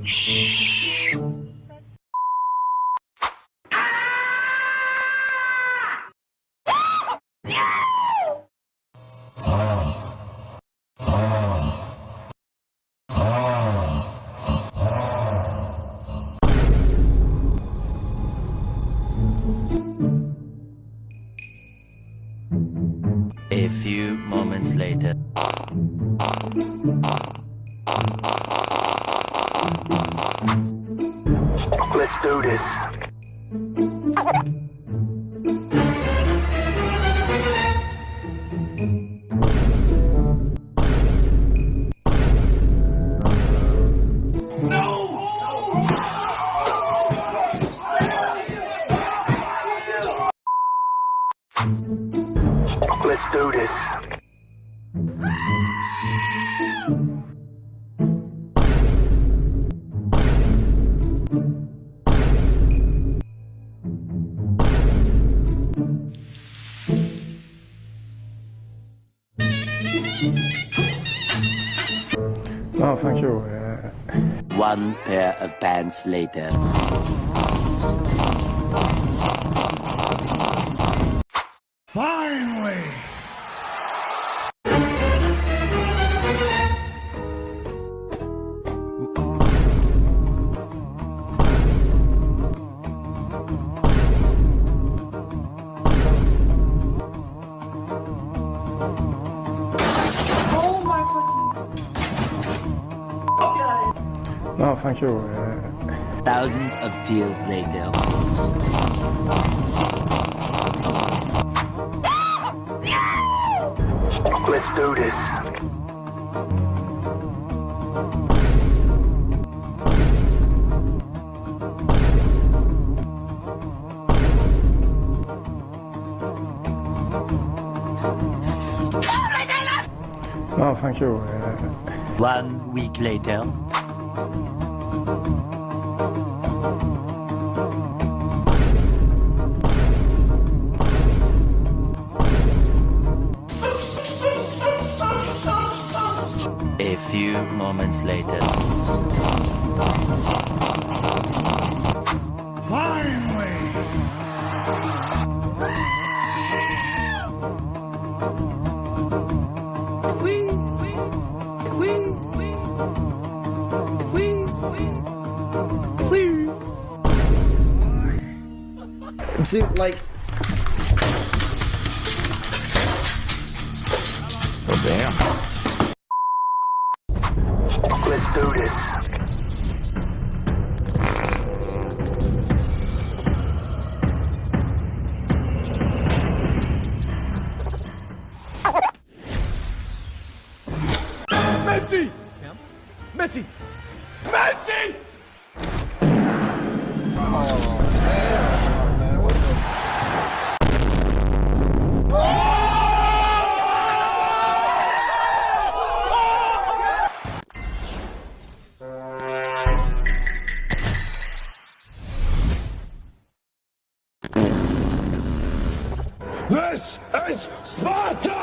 A few moments later. Let's do this. Let's do this. No, thank you. One pair of pants later. Finally! Oh my fucking. No, thank you. Thousands of tears later. Let's do this. No, thank you. 1 week later. A few moments later. Finally! Dude, like... Oh, damn. Let's do this. Messi! Messi! Messi! This is Sparta!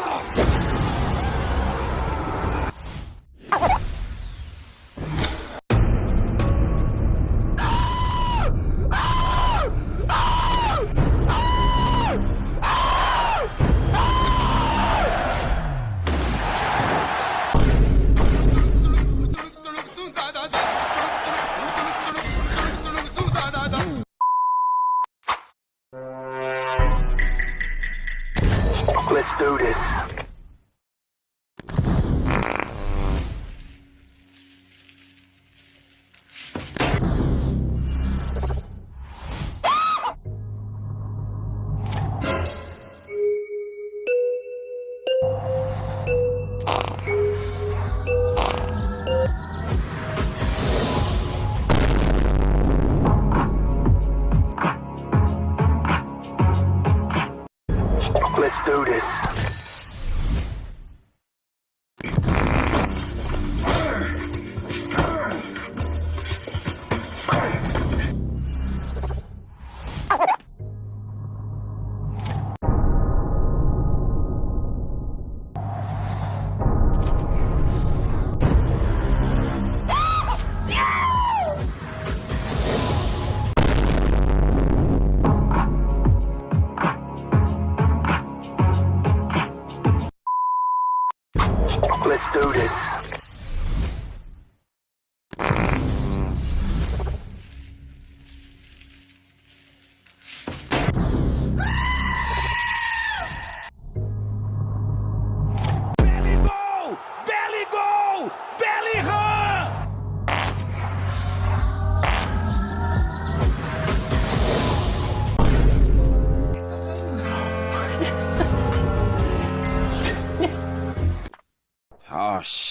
Let's do this. Let's do this.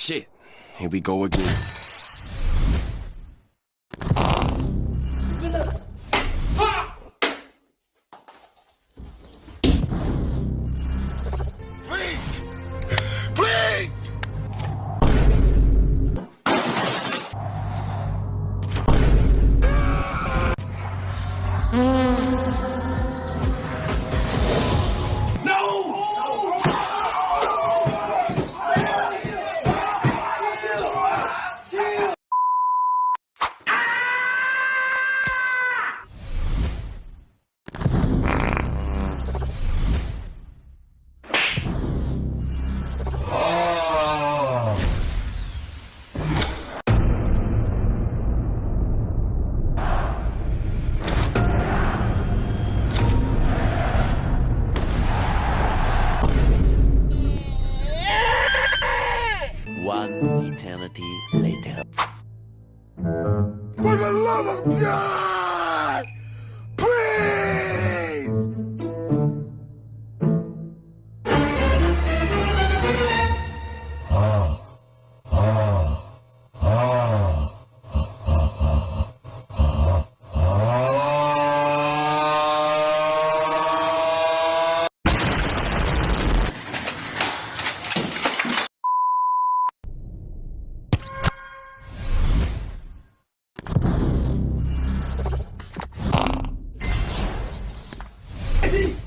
Shit. Here we go again. Please! Please! One eternity later. For the love of God! Please!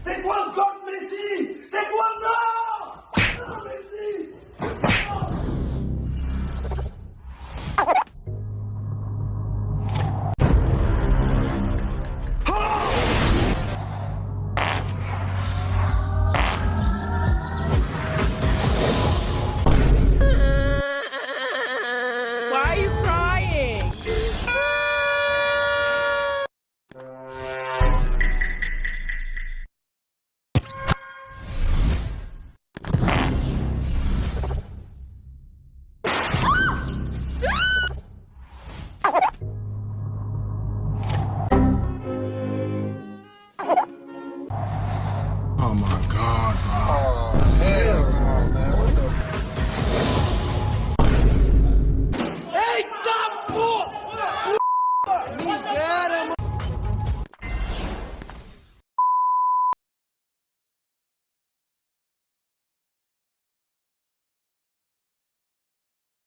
C'est quoi le code Messi? C'est quoi non? Non, Messi! Why are you crying? Oh my God, bro.